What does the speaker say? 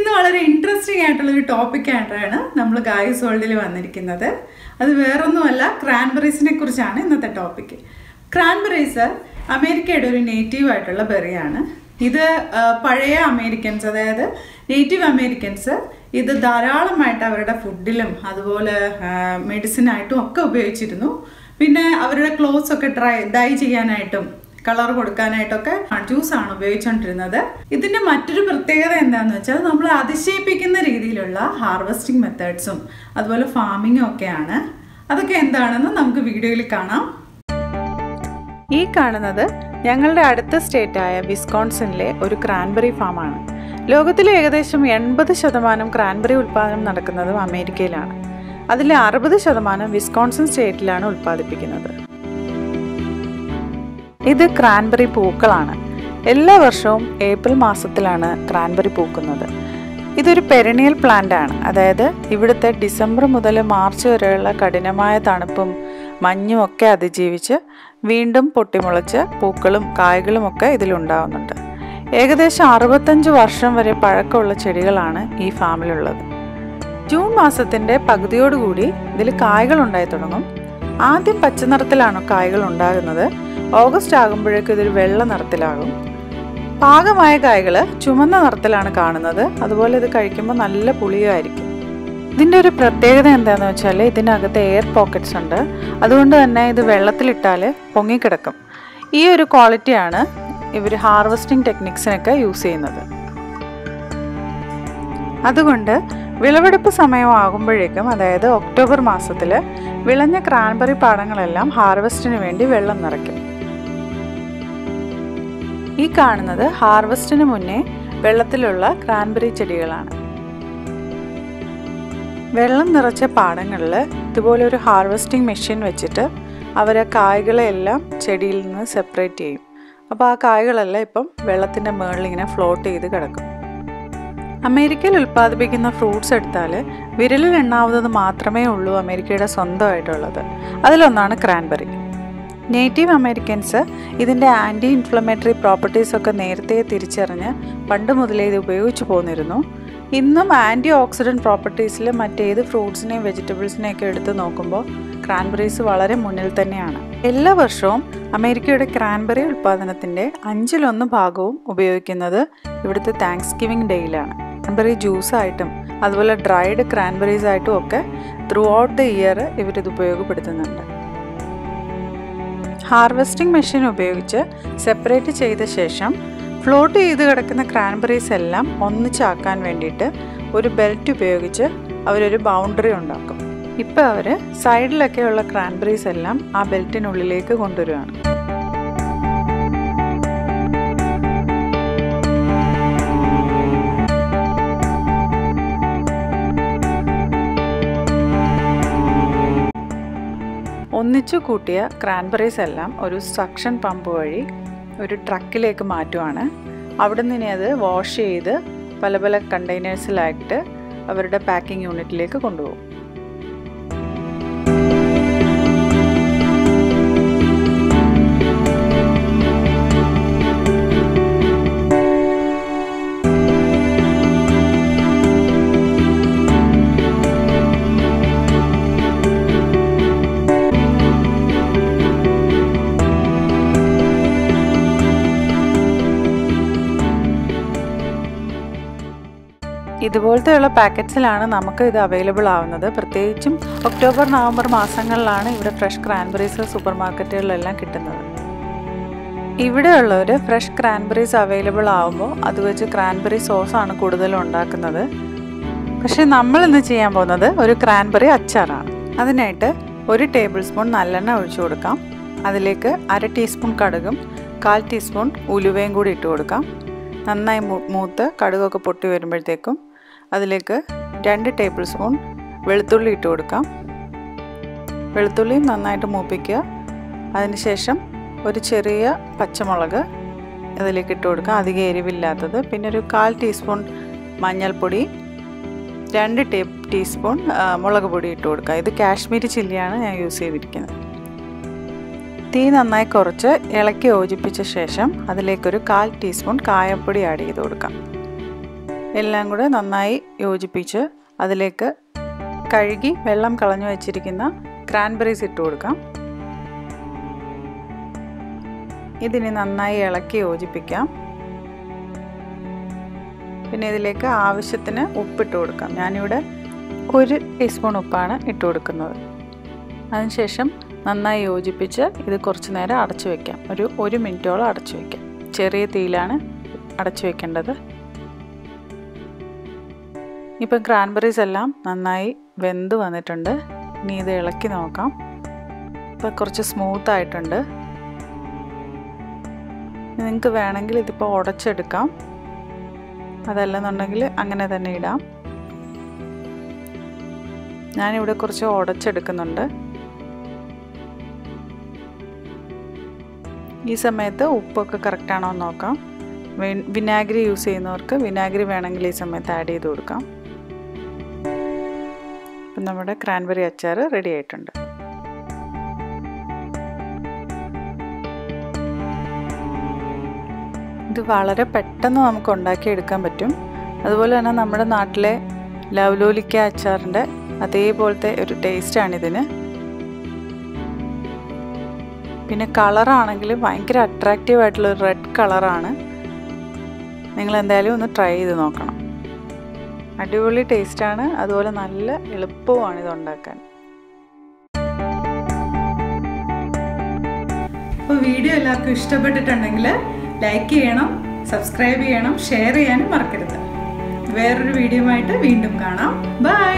ഇന്ന് വളരെ ഇൻട്രസ്റ്റിംഗ് ആയിട്ടുള്ളൊരു ടോപ്പിക്കായിട്ടാണ് നമ്മൾ ഗായ്സ് വേൾഡിൽ വന്നിരിക്കുന്നത്. അത് വേറൊന്നുമല്ല, ക്രാൻബെറീസിനെ കുറിച്ചാണ് ഇന്നത്തെ ടോപ്പിക്ക്. ക്രാൻബെറീസ് അമേരിക്കയുടെ ഒരു നേറ്റീവ് ആയിട്ടുള്ള ബെറിയാണ്. ഇത് പഴയ അമേരിക്കൻസ്, അതായത് നേറ്റീവ് അമേരിക്കൻസ് ഇത് ധാരാളമായിട്ട് അവരുടെ ഫുഡിലും അതുപോലെ മെഡിസിനായിട്ടും ഒക്കെ ഉപയോഗിച്ചിരുന്നു. പിന്നെ അവരുടെ ക്ലോത്ത്സ് ഒക്കെ ഡൈ ചെയ്യാനായിട്ടും കളർ കൊടുക്കാനായിട്ടൊക്കെ ജ്യൂസാണ് ഉപയോഗിച്ചുകൊണ്ടിരുന്നത്. ഇതിൻ്റെ മറ്റൊരു പ്രത്യേകത എന്താണെന്ന് വെച്ചാൽ നമ്മൾ അതിശയിപ്പിക്കുന്ന രീതിയിലുള്ള ഹാർവെസ്റ്റിംഗ് മെത്തേഡ്സും അതുപോലെ ഫാമിങ്ങും ഒക്കെയാണ്. അതൊക്കെ എന്താണെന്ന് നമുക്ക് വീഡിയോയിൽ കാണാം. ഈ കാണുന്നത് ഞങ്ങളുടെ അടുത്ത സ്റ്റേറ്റായ വിസ്കോൺസിനിലെ ഒരു ക്രാൻബെറി ഫാമാണ്. ലോകത്തിലെ ഏകദേശം 80% ക്രാൻബെറി ഉൽപ്പാദനം നടക്കുന്നതും അമേരിക്കയിലാണ്. അതിലെ 60% വിസ്കോൺസിൻ സ്റ്റേറ്റിലാണ് ഉൽപ്പാദിപ്പിക്കുന്നത്. ഇത് ക്രാൻബെറി പൂക്കളാണ്. എല്ലാ വർഷവും ഏപ്രിൽ മാസത്തിലാണ് ക്രാൻബെറി പൂക്കുന്നത്. ഇതൊരു പെരനിയൽ പ്ലാന്റ് ആണ്. അതായത് ഇവിടുത്തെ ഡിസംബർ മുതൽ മാർച്ച് വരെയുള്ള കഠിനമായ തണുപ്പും മഞ്ഞും ഒക്കെ അതിജീവിച്ച് വീണ്ടും പൊട്ടിമുളച്ച് പൂക്കളും കായ്കളും ഒക്കെ ഇതിലുണ്ടാവുന്നുണ്ട്. ഏകദേശം 65 വർഷം വരെ പഴക്കമുള്ള ചെടികളാണ് ഈ ഫാമിലുള്ളത്. ജൂൺ മാസത്തിൻ്റെ പകുതിയോടുകൂടി ഇതിൽ കായ്കൾ ഉണ്ടായി തുടങ്ങും. ആദ്യം പച്ച നിറത്തിലാണ് കായ്കൾ ഉണ്ടാകുന്നത്. ഓഗസ്റ്റ് ആകുമ്പോഴേക്കും ഇതൊരു വെള്ള നിറത്തിലാകും. പാകമായ കായ്കൾ ചുമന്ന നിറത്തിലാണ് കാണുന്നത്. അതുപോലെ ഇത് കഴിക്കുമ്പോൾ നല്ല പുളിയായിരിക്കും. ഇതിൻ്റെ ഒരു പ്രത്യേകത എന്താണെന്ന് വെച്ചാൽ ഇതിനകത്ത് എയർ പോക്കറ്റ്സ് ഉണ്ട്. അതുകൊണ്ട് തന്നെ ഇത് വെള്ളത്തിലിട്ടാൽ പൊങ്ങിക്കിടക്കും. ഈ ഒരു ക്വാളിറ്റിയാണ് ഇവർ ഹാർവെസ്റ്റിംഗ് ടെക്നിക്സിനൊക്കെ യൂസ് ചെയ്യുന്നത്. അതുകൊണ്ട് വിളവെടുപ്പ് സമയമാകുമ്പോഴേക്കും, അതായത് ഒക്ടോബർ മാസത്തിൽ വിളഞ്ഞ ക്രാൻബെറി പാടങ്ങളെല്ലാം ഹാർവെസ്റ്റിന് വേണ്ടി വെള്ളം നിറയ്ക്കും. ഈ കാണുന്നത് ഹാർവെസ്റ്റിന് മുന്നേ വെള്ളത്തിലുള്ള ക്രാൻബെറി ചെടികളാണ്. വെള്ളം നിറച്ച പാടങ്ങളിൽ ഇതുപോലെ ഒരു ഹാർവെസ്റ്റിംഗ് മെഷീൻ വെച്ചിട്ട് അവർ കായ്കളെല്ലാം ചെടിയിൽ നിന്ന് സെപ്പറേറ്റ് ചെയ്യും. അപ്പോൾ ആ കായ്കളെല്ലാം ഇപ്പം വെള്ളത്തിൻ്റെ മുകളിൽ ഇങ്ങനെ ഫ്ലോട്ട് ചെയ്ത് കിടക്കും. അമേരിക്കയിൽ ഉൽപ്പാദിപ്പിക്കുന്ന ഫ്രൂട്ട്സ് എടുത്താൽ വിരലിൽ എണ്ണാവുന്നത് മാത്രമേ ഉള്ളൂ അമേരിക്കയുടെ സ്വന്തമായിട്ടുള്ളത്. അതിലൊന്നാണ് ക്രാൻബെറി. നേറ്റീവ് അമേരിക്കൻസ് ഇതിൻ്റെ ആൻറ്റി ഇൻഫ്ലമേറ്ററി പ്രോപ്പർട്ടീസൊക്കെ നേരത്തെ തിരിച്ചറിഞ്ഞ് പണ്ട് മുതലേ ഇത് ഉപയോഗിച്ചു പോന്നിരുന്നു. ഇന്നും ആൻറ്റി ഓക്സിഡൻറ്റ് പ്രോപ്പർട്ടീസിൽ മറ്റേത് ഫ്രൂട്ട്സിനെയും വെജിറ്റബിൾസിനെയൊക്കെ എടുത്ത് നോക്കുമ്പോൾ ക്രാൻബെറീസ് വളരെ മുന്നിൽ തന്നെയാണ്. എല്ലാ വർഷവും അമേരിക്കയുടെ ക്രാൻബെറി ഉൽപ്പാദനത്തിൻ്റെ 1/5 ഭാഗവും ഉപയോഗിക്കുന്നത് ഇവിടുത്തെ താങ്ക്സ് ഗിവിംഗ് ഡേയിലാണ്. ക്രാൻബെറി ജ്യൂസായിട്ടും അതുപോലെ ഡ്രൈഡ് ക്രാൻബെറീസ് ആയിട്ടും ഒക്കെ ത്രൂ ഔട്ട് ദ ഇയർ ഇവരിത് ഉപയോഗപ്പെടുത്തുന്നുണ്ട്. ഹാർവെസ്റ്റിംഗ് മെഷീൻ ഉപയോഗിച്ച് സെപ്പറേറ്റ് ചെയ്ത ശേഷം ഫ്ലോട്ട് ചെയ്ത് കിടക്കുന്ന ക്രാൻബെറീസ് എല്ലാം ഒന്നിച്ചാക്കാൻ വേണ്ടിയിട്ട് ഒരു ബെൽറ്റ് ഉപയോഗിച്ച് അവരൊരു ബൗണ്ടറി ഉണ്ടാക്കും. ഇപ്പോൾ അവർ സൈഡിലൊക്കെയുള്ള ക്രാൻബെറീസ് എല്ലാം ആ ബെൽറ്റിനുള്ളിലേക്ക് കൊണ്ടുവരികയാണ്. ഒന്നിച്ചു കൂട്ടിയ ക്രാൻബെറീസ് എല്ലാം ഒരു സക്ഷൻ പമ്പ് വഴി ഒരു ട്രക്കിലേക്ക് മാറ്റുവാണ്. അവിടെ നിന്ന് അത് വാഷ് ചെയ്ത് പല പല കണ്ടെയ്നേഴ്സിലായിട്ട് അവരുടെ പാക്കിംഗ് യൂണിറ്റിലേക്ക് കൊണ്ടുപോകും. ഇതുപോലത്തെയുള്ള പാക്കറ്റ്സിലാണ് നമുക്ക് ഇത് അവൈലബിൾ ആവുന്നത്. പ്രത്യേകിച്ചും ഒക്ടോബർ നവംബർ മാസങ്ങളിലാണ് ഇവിടെ ഫ്രഷ് ക്രാൻബെറീസ് സൂപ്പർ മാർക്കറ്റുകളിലെല്ലാം കിട്ടുന്നത്. ഇവിടെയുള്ളവർ ഫ്രഷ് ക്രാൻബെറീസ് അവൈലബിൾ ആവുമ്പോൾ അത് വെച്ച് ക്രാൻബെറി സോസാണ് കൂടുതലും ഉണ്ടാക്കുന്നത്. പക്ഷേ നമ്മളിന്ന് ചെയ്യാൻ പോകുന്നത് ഒരു ക്രാൻബെറി അച്ചാറാണ്. അതിനായിട്ട് 1 ടേബിൾ സ്പൂൺ നല്ലെണ്ണ ഒഴിച്ചു കൊടുക്കാം. അതിലേക്ക് 1/2 ടീസ്പൂൺ കടുകും 1/4 ടീസ്പൂൺ ഉലുവയും കൂടി ഇട്ട് കൊടുക്കാം. നന്നായി മൂത്ത് കടുകൊക്കെ പൊട്ടി വരുമ്പോഴത്തേക്കും അതിലേക്ക് 2 ടേബിൾ സ്പൂൺ വെളുത്തുള്ളി ഇട്ട് കൊടുക്കാം. വെളുത്തുള്ളിയും നന്നായിട്ട് മൂപ്പിക്കുക. അതിനുശേഷം ഒരു ചെറിയ പച്ചമുളക് അതിലേക്ക് ഇട്ട് കൊടുക്കാം, അധികം എരിവില്ലാത്തത്. പിന്നെ ഒരു 1/4 ടീസ്പൂൺ മഞ്ഞൾപ്പൊടി, 2 ടീസ്പൂൺ മുളക് പൊടി ഇട്ട് കൊടുക്കുക. ഇത് കാശ്മീരി ചില്ലിയാണ് ഞാൻ യൂസ് ചെയ്തിരിക്കുന്നത്. തീ നന്നായി കുറച്ച് ഇളക്കി യോജിപ്പിച്ച ശേഷം അതിലേക്കൊരു 1/4 ടീസ്പൂൺ കായപ്പൊടി ആഡ് ചെയ്ത് കൊടുക്കാം. എല്ലാം കൂടെ നന്നായി യോജിപ്പിച്ച് അതിലേക്ക് കഴുകി വെള്ളം കളഞ്ഞു വെച്ചിരിക്കുന്ന ക്രാൻബെറീസ് ഇട്ട് കൊടുക്കാം. ഇതിനെ നന്നായി ഇളക്കി യോജിപ്പിക്കാം. പിന്നെ ഇതിലേക്ക് ആവശ്യത്തിന് ഉപ്പിട്ട് കൊടുക്കാം. ഞാനിവിടെ 1 ടീസ്പൂൺ ഉപ്പാണ് ഇട്ട് കൊടുക്കുന്നത്. അതിനുശേഷം നന്നായി യോജിപ്പിച്ച് ഇത് കുറച്ച് നേരം അടച്ചു വയ്ക്കാം. ഒരു 1 മിനിറ്റോളം അടച്ചു വയ്ക്കാം. ചെറിയ തീയിലാണ് അടച്ചു വയ്ക്കേണ്ടത്. ഇപ്പം ക്രാൻബെറീസ് എല്ലാം നന്നായി വെന്ത് വന്നിട്ടുണ്ട്. ഇനി ഇത് ഇളക്കി നോക്കാം. ഇപ്പം കുറച്ച് സ്മൂത്ത് ആയിട്ടുണ്ട്. നിങ്ങൾക്ക് വേണമെങ്കിൽ ഇതിപ്പോൾ ഉടച്ചെടുക്കാം, അതല്ലെന്നുണ്ടെങ്കിൽ അങ്ങനെ തന്നെ ഇടാം. ഞാനിവിടെ കുറച്ച് ഉടച്ചെടുക്കുന്നുണ്ട്. ഈ സമയത്ത് ഉപ്പൊക്കെ കറക്റ്റാണോ എന്ന് നോക്കാം. വിനാഗിരി യൂസ് ചെയ്യുന്നവർക്ക് വിനാഗിരി വേണമെങ്കിൽ ഈ സമയത്ത് ആഡ് ചെയ്ത് കൊടുക്കാം. അപ്പം നമ്മുടെ ക്രാൻബെറി അച്ചാർ റെഡി ആയിട്ടുണ്ട്. ഇത് വളരെ പെട്ടെന്ന് നമുക്ക് ഉണ്ടാക്കിയെടുക്കാൻ പറ്റും. അതുപോലെ തന്നെ നമ്മുടെ നാട്ടിലെ ലവ്ലോലിക്ക അച്ചാറിൻ്റെ അതേപോലത്തെ ഒരു ടേസ്റ്റാണിതിന്. പിന്നെ കളറാണെങ്കിൽ ഭയങ്കര അട്രാക്റ്റീവ് ആയിട്ടുള്ളൊരു റെഡ് കളറാണ്. നിങ്ങൾ എന്തായാലും ഒന്ന് ട്രൈ ചെയ്ത് നോക്കണം. അടിപൊളി ടേസ്റ്റാണ്. അതുപോലെ നല്ല എളുപ്പവുമാണ് ഇത് ഉണ്ടാക്കാൻ. അപ്പോൾ വീഡിയോ എല്ലാവർക്കും ഇഷ്ടപ്പെട്ടിട്ടുണ്ടെങ്കിൽ ലൈക്ക് ചെയ്യണം, സബ്സ്ക്രൈബ് ചെയ്യണം, ഷെയർ ചെയ്യാനും മറക്കരുത്. വേറൊരു വീഡിയോ ആയിട്ട് വീണ്ടും കാണാം. ബൈ.